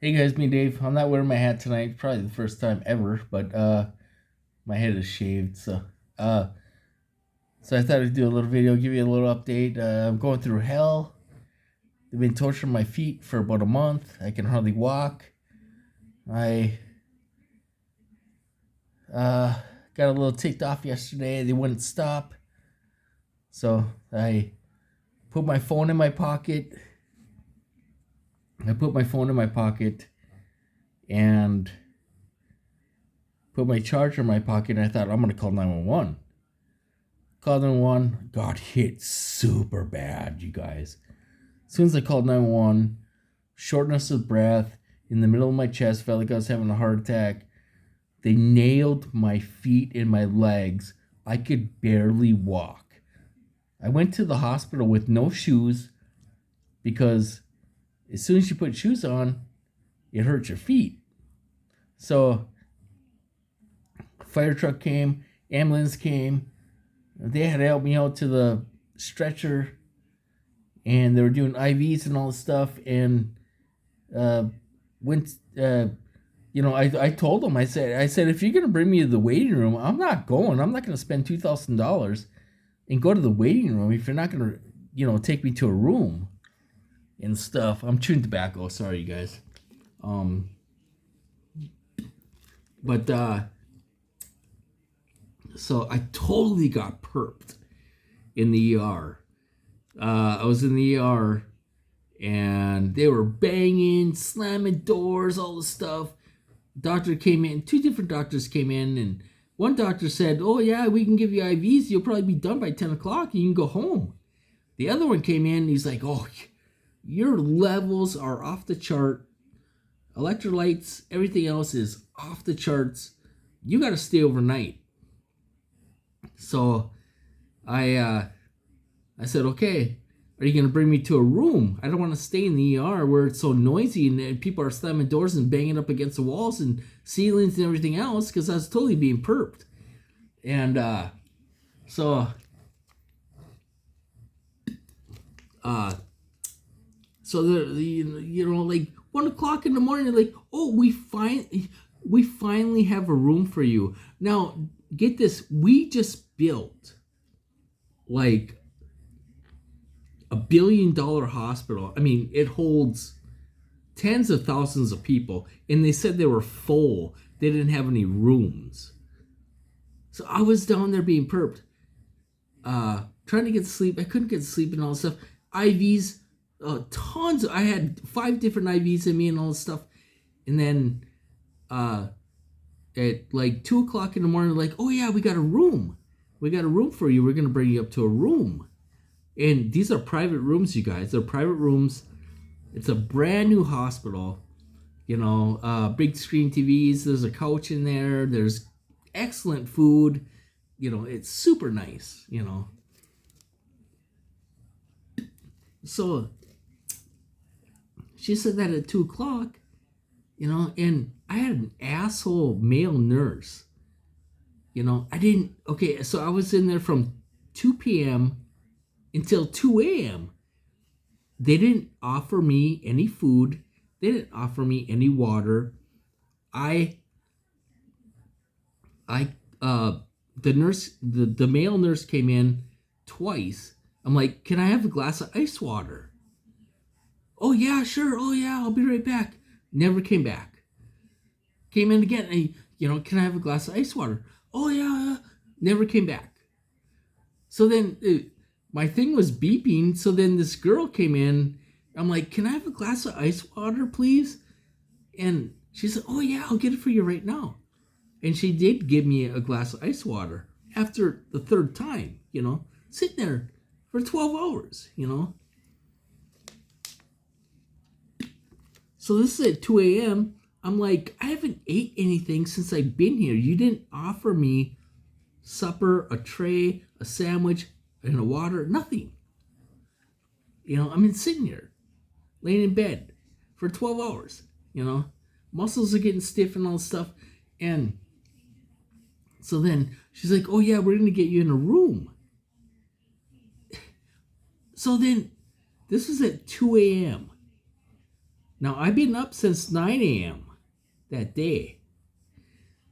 Hey guys, me Dave. I'm not wearing my hat tonight. Probably the first time ever, but my head is shaved, uh so I thought I'd do a little video, give you a little update. I'm going through hell. They've been torturing my feet for about a month. I can hardly walk. I uh got a little ticked off yesterday. They wouldn't stop. So I put my phone in my pocket. I put my phone in my pocket and put my charger in my pocket, and I thought I'm gonna call 911. Called 911, got hit super bad, you guys. As soon as I called 911, shortness of breath in the middle of my chest, felt like I was having a heart attack. They nailed my feet and my legs. I could barely walk. I went to the hospital with no shoes because as soon as you put shoes on, it hurts your feet. So fire truck came, ambulance came. They had to help me out to the stretcher, and they were doing IVs and all this stuff. And went, I told them, I said, if you're gonna bring me to the waiting room, I'm not going. I'm not gonna spend $2,000 and go to the waiting room if you're not gonna, take me to a room and stuff. I'm chewing tobacco. Sorry, you guys. So I totally got perped in the ER. I was in the ER and they were banging, slamming doors, all the stuff. Doctor came in, two different doctors came in, and one doctor said, "Oh yeah, we can give you IVs. You'll probably be done by 10 o'clock and you can go home." The other one came in and he's like, "Oh, your levels are off the chart. Electrolytes, everything else is off the charts. You got to stay overnight." So I said, "Okay, are you going to bring me to a room? I don't want to stay in the ER where it's so noisy and people are slamming doors and banging up against the walls and ceilings and everything else," because I was totally being perped. And so like 1 o'clock in the morning, they're like, "Oh, we finally have a room for you." Now, get this, we just built like $1 billion hospital. I mean, it holds tens of thousands of people, and they said they were full. They didn't have any rooms. So I was down there being perped, trying to get sleep. I couldn't get sleep and all this stuff. IVs, tons. I had 5 different IVs in me and all this stuff. And then at like 2 o'clock in the morning, like, "Oh yeah, we got a room. We got a room for you. We're going to bring you up to a room." And these are private rooms, you guys. They're private rooms. It's a brand new hospital. Big screen TVs. There's a couch in there. There's excellent food. It's super nice, So she said that at 2 o'clock, and I had an asshole male nurse. So I was in there from 2 p.m. until 2 a.m. They didn't offer me any food. They didn't offer me any water. The male nurse came in twice. I'm like, "Can I have a glass of ice water?" "Oh yeah, sure. Oh yeah, I'll be right back." Never came back. Came in again, and, "Can I have a glass of ice water?" "Oh yeah." Never came back. So then my thing was beeping. So then this girl came in. I'm like, "Can I have a glass of ice water, please?" And she said, "Oh yeah, I'll get it for you right now." And she did give me a glass of ice water after the third time, sitting there for 12 hours, So this is at 2 a.m. I'm like, "I haven't ate anything since I've been here. You didn't offer me supper, a tray, a sandwich, and a water, nothing." I'm sitting here, laying in bed for 12 hours, Muscles are getting stiff and all this stuff. And so then she's like, "Oh yeah, we're going to get you in a room." So then this was at 2 a.m. Now, I've been up since 9 a.m. that day.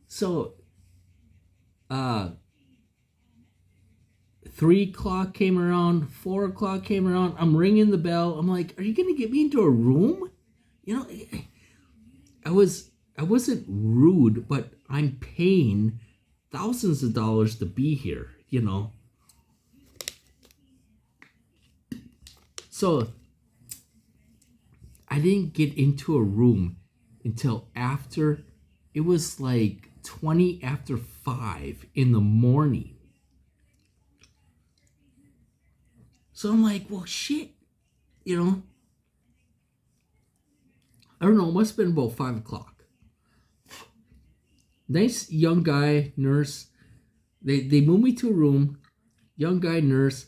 So, 3 o'clock came around, 4 o'clock came around. I'm ringing the bell. I'm like, are you going to get me into a room? You know, I wasn't rude, but I'm paying thousands of dollars to be here, you know. So I didn't get into a room until after, it was like 20 after 5 in the morning. So I'm like, well, shit, you know. I don't know, it must have been about 5 o'clock. Nice young guy, nurse. They moved me to a room. Young guy, nurse.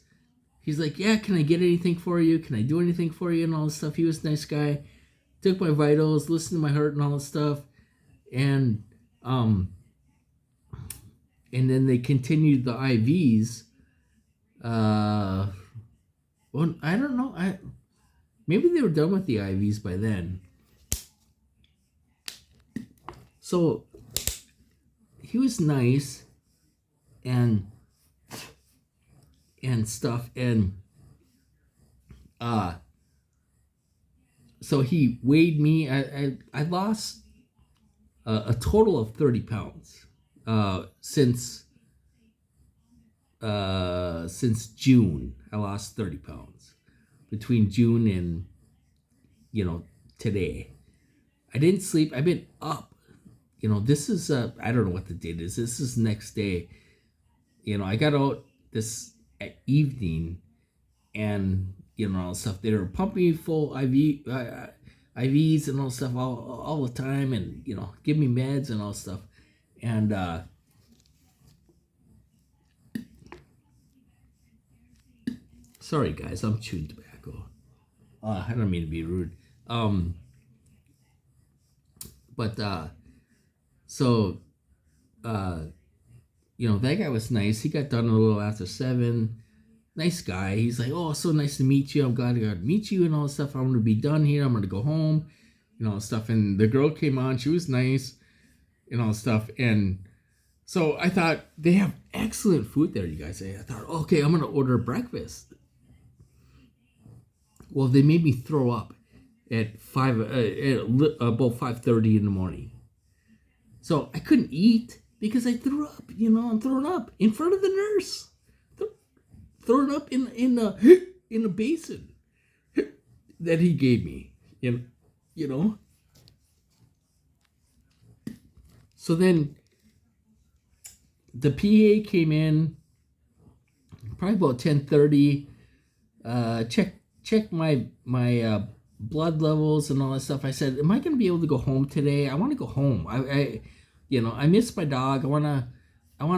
He's like, yeah, can I get anything for you? Can I do anything for you? And all this stuff. He was a nice guy. Took my vitals, listened to my heart and all this stuff. And then they continued the IVs. Well, I don't know. Maybe they were done with the IVs by then. So he was nice and stuff, and so he weighed me. I lost a total of 30 pounds since June. I lost 30 pounds between June and, you know, today. I didn't sleep. I've been up. You know, this is I don't know what the date is. This is next day. You know, I got out this at evening, and you know, all stuff. They were pumping me full IVs and all stuff all the time, and you know, give me meds and all stuff. And sorry guys, I'm chewing tobacco. I don't mean to be rude. So, you know, that guy was nice. He got done a little after 7. Nice guy. He's like, oh, so nice to meet you. I'm glad I got to meet you and all this stuff. I'm going to be done here. I'm going to go home, you know, stuff. And the girl came on. She was nice and all stuff. And so I thought, they have excellent food there, you guys. I thought, okay, I'm going to order breakfast. Well, they made me throw up at about 5:30 in the morning. So I couldn't eat because I threw up. You know, I'm throwing up in front of the nurse, throwing up in a basin that he gave me. You know. So then the PA came in probably about 10:30. Check my blood levels and all that stuff. I said, am I going to be able to go home today? I want to go home. I you know, I miss my dog. I want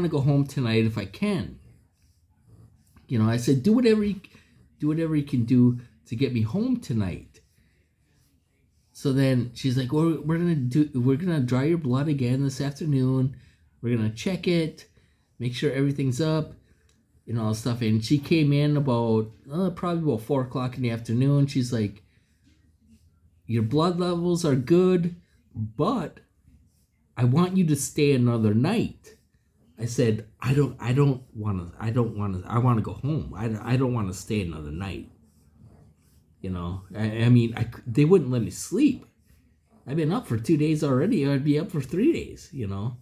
to go home tonight if I can. You know, I said, do whatever you can do to get me home tonight. So then she's like, well, we're going to draw your blood again this afternoon. We're going to check it, make sure everything's up, you know, all stuff. And she came in about probably about 4 o'clock in the afternoon. She's like, your blood levels are good, but I want you to stay another night. I said, I want to go home. I don't want to stay another night. You know, I mean, they wouldn't let me sleep. I've been up for 2 days already. I'd be up for 3 days, you know.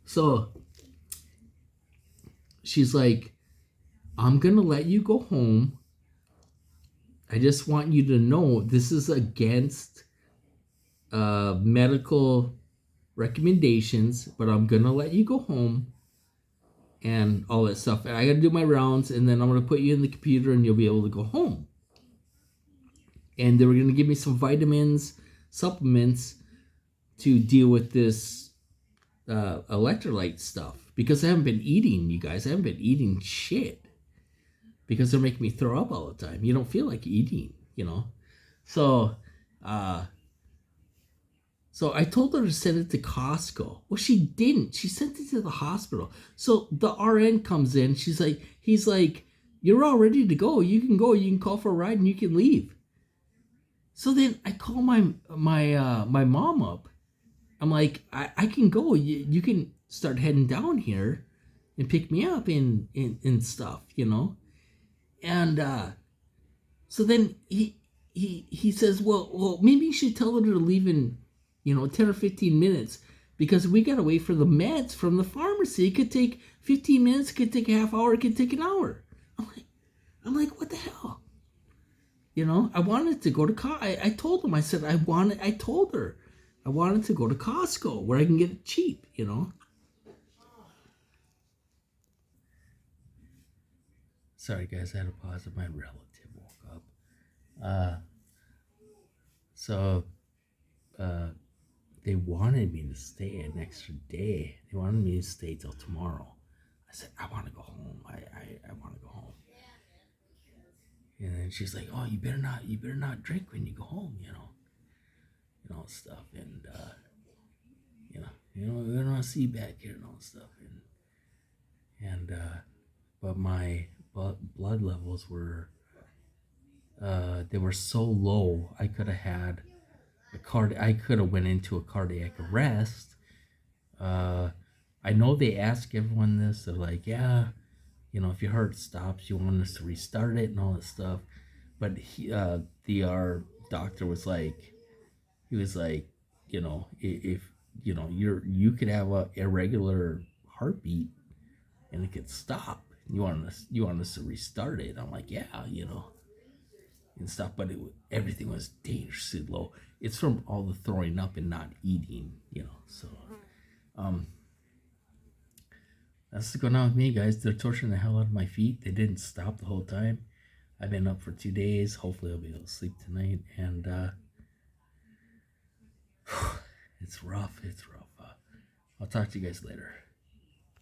So she's like, I'm going to let you go home. I just want you to know this is against medical recommendations, but I'm going to let you go home and all that stuff. I got to do my rounds, and then I'm going to put you in the computer, and you'll be able to go home. And they were going to give me some vitamins, supplements to deal with this electrolyte stuff. Because I haven't been eating, you guys. I haven't been eating shit. Because they're making me throw up all the time. You don't feel like eating, you know. So I told her to send it to Costco. Well, she didn't. She sent it to the hospital. So the RN comes in. He's like, You're all ready to go. You can go. You can call for a ride and you can leave. So then I call my mom up. I'm like, I can go. You can start heading down here and pick me up and stuff, And so then he says, well, maybe you should tell her to leave in, 10 or 15 minutes because we got to wait for the meds from the pharmacy. It could take 15 minutes, it could take a half hour, it could take an hour. I'm like, what the hell? I wanted to go to I told him, I said, I told her I wanted to go to Costco where I can get it cheap, Sorry, guys, I had to pause. My relative woke up. So they wanted me to stay an extra day. They wanted me to stay till tomorrow. I said, I want to go home. I want to go home. And then she's like, oh, you better not drink when you go home, stuff. And, we don't want to see you back here and all stuff. But my blood levels were, they were so low, I could have had I could have went into a cardiac arrest. I know they ask everyone this. They're like, yeah, if your heart stops, you want us to restart it and all that stuff. But our doctor was like, if you could have a irregular heartbeat and it could stop. You want us to restart it? I'm like, yeah, and stuff. But everything was dangerously low. It's from all the throwing up and not eating, So, that's what's going on with me, guys. They're torturing the hell out of my feet. They didn't stop the whole time. I've been up for 2 days. Hopefully, I'll be able to sleep tonight. And it's rough. I'll talk to you guys later.